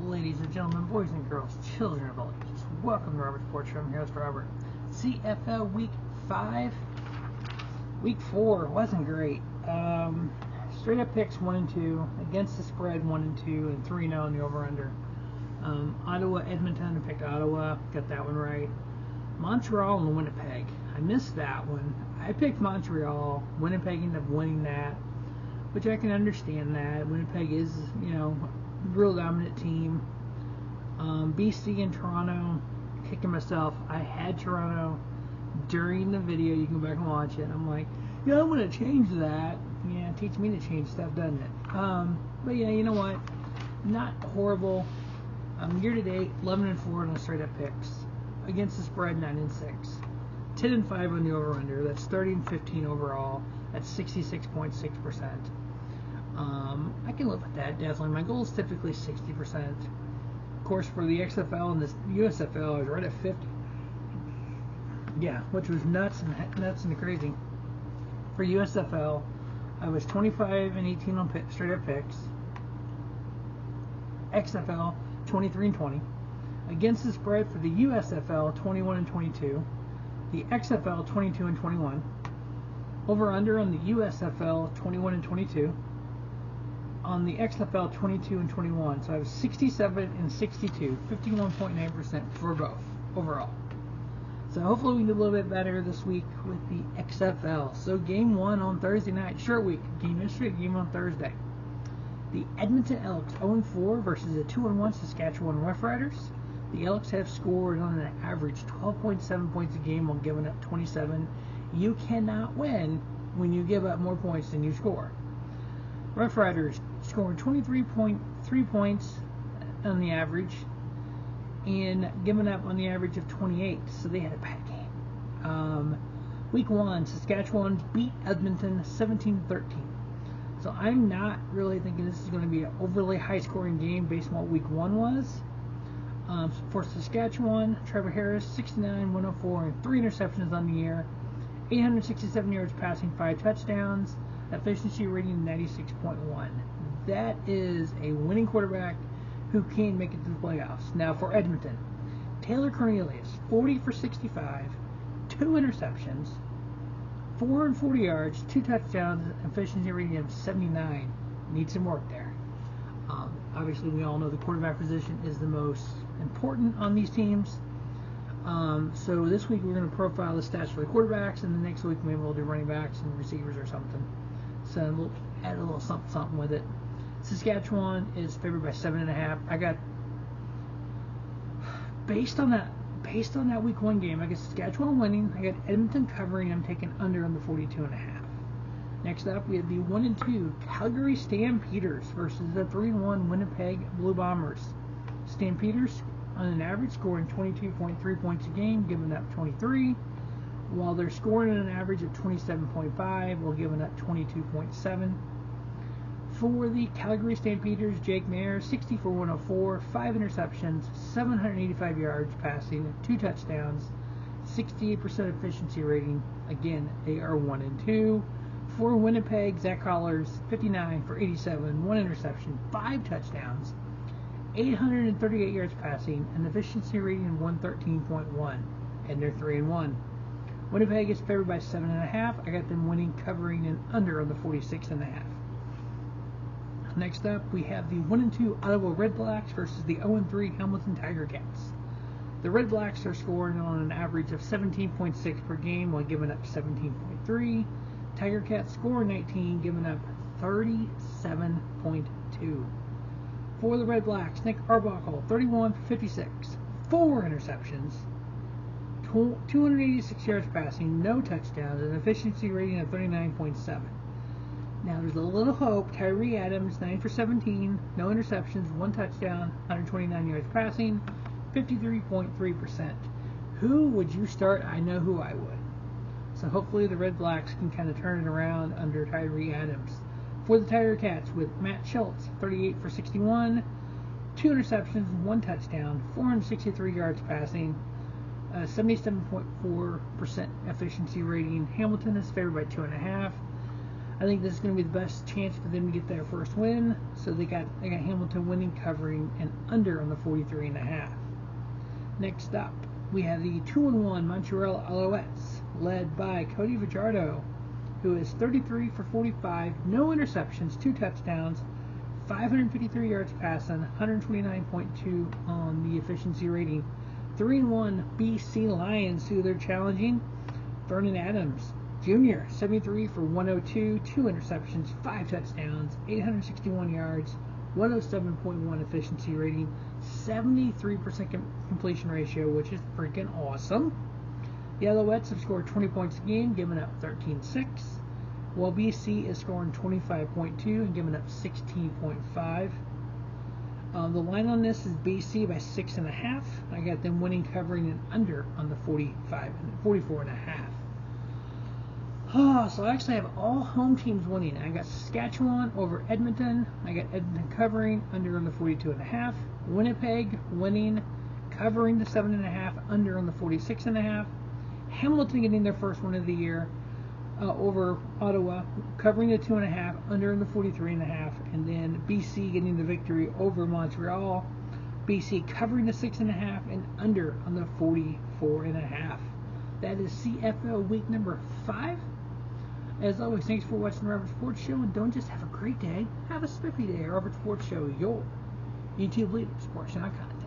ladies and gentlemen, boys and girls, children of all ages. Welcome to Robert's Sports Show. I'm your host, Robert. CFL Week 5. Week 4 wasn't great. Straight up picks 1 and 2. Against the spread 1 and 2. And 3-0 in the over-under. Ottawa, Edmonton. I picked Ottawa. Got that one right. Montreal and Winnipeg. I missed that one. I picked Montreal. Winnipeg ended up winning that, which I can understand that. Winnipeg is, real dominant team. BC and Toronto, kicking myself. I had Toronto during the video. You can go back and watch it. I'm like, I'm going to change that. Yeah, teach me to change stuff, doesn't it? But yeah, you know what? Not horrible. Year to date, 11 and 4 on the straight up picks. Against the spread, 9 and 6. 10 and 5 on the over under. That's 30 and 15 overall. That's 66.6%. I can live with that, definitely. My goal is typically 60%. Of course, for the XFL and the USFL, I was right at 50. Yeah, which was nuts and crazy. For USFL, I was 25 and 18 on straight up picks. XFL, 23 and 20. Against the spread for the USFL, 21 and 22. The XFL, 22 and 21. Over under on the USFL, 21 and 22. On the XFL, 22 and 21. So I was 67 and 62, 51.9% for both overall. So hopefully we can do a little bit better this week with the XFL. So game 1 on Thursday night, short week. Game yesterday, game on Thursday. The Edmonton Elks 0-4 versus the 2-1 Saskatchewan Roughriders. The Elks have scored on an average 12.7 points a game while giving up 27. You cannot win when you give up more points than you score. Roughriders scoring 23.3 points on the average and giving up on the average of 28. So they had a bad game. Week 1, Saskatchewan beat Edmonton 17-13. So I'm not really thinking this is going to be an overly high-scoring game based on what Week 1 was. For Saskatchewan, Trevor Harris, 69, 104, and 3 interceptions on the year. 867 yards passing, 5 touchdowns. Efficiency rating 96.1. That is a winning quarterback who can make it to the playoffs. Now for Edmonton, Taylor Cornelius, 40 for 65, 2 interceptions, 440 yards, 2 touchdowns, efficiency rating of 79. Needs some work there. Obviously, we all know the quarterback position is the most important on these teams. So this week we're going to profile the stats for the quarterbacks, and the next week maybe we'll do running backs and receivers or something. So we'll add a little something with it. Saskatchewan is favored by 7.5. I got based on that Week 1 game, I got Saskatchewan winning. I got Edmonton covering. I'm taking under on the 42.5. Next up, we have the 1 and 2 Calgary Stampeders versus the 3-1 Winnipeg Blue Bombers. Stampeders, on an average, scoring 22.3 points a game, giving up 23, while they're scoring at an average of 27.5, while giving up 22.7. For the Calgary Stampeders, Jake Mayer, 64, 104, 5 interceptions, 785 yards passing, 2 touchdowns, 68% efficiency rating. Again, they are 1 and 2. For Winnipeg, Zach Collars, 59 for 87, 1 interception, 5 touchdowns, 838 yards passing, an efficiency rating of 113.1, and they're 3-1. Winnipeg is favored by 7.5. I got them winning, covering, and under on the 46.5. Next up, we have the 1 and 2 Ottawa Redblacks versus the 0 and 3 Hamilton Tiger Cats. The Redblacks are scoring on an average of 17.6 per game while giving up 17.3. Tiger Cats score 19, giving up 37.2. For the Redblacks, Nick Arbuckle, 31 for 56, 4 interceptions, 286 yards passing, no touchdowns, and an efficiency rating of 39.7. Now there's a little hope. Tyree Adams, 9 for 17, no interceptions, 1 touchdown, 129 yards passing, 53.3%. Who would you start? I know who I would. So hopefully the Redblacks can kind of turn it around under Tyree Adams. For the Tiger Cats, with Matt Schultz, 38 for 61, 2 interceptions, 1 touchdown, 463 yards passing, 77.4% efficiency rating. Hamilton is favored by 2.5. I think this is going to be the best chance for them to get their first win. So they got Hamilton winning, covering, and under on the 43.5. Next up, we have the 2-1 Montreal Alouettes, led by Cody Fajardo, who is 33 for 45, no interceptions, 2 touchdowns, 553 yards passing, 129.2 on the efficiency rating. 3-1 BC Lions, who they're challenging, Vernon Adams Jr., 73 for 102, 2 interceptions, 5 touchdowns, 861 yards, 107.1 efficiency rating, 73% completion ratio, which is freaking awesome. The Alouettes have scored 20 points a game, giving up 13-6, while BC is scoring 25.2 and giving up 16.5. The line on this is BC by 6.5. I got them winning, covering, and under on the 44.5. So I actually have all home teams winning. I got Saskatchewan over Edmonton. I got Edmonton covering, under on the 42.5. Winnipeg winning, covering the 7.5, under on the 46.5. Hamilton getting their first win of the year over Ottawa, covering the 2.5, under in the 43.5, and then BC getting the victory over Montreal. BC covering the 6.5 and under on the 44.5. That is CFL week number 5. As always, thanks for watching the Robert Sports Show, and don't just have a great day, have a spiffy day. Robert Sports Show, your YouTube leader, sports.com.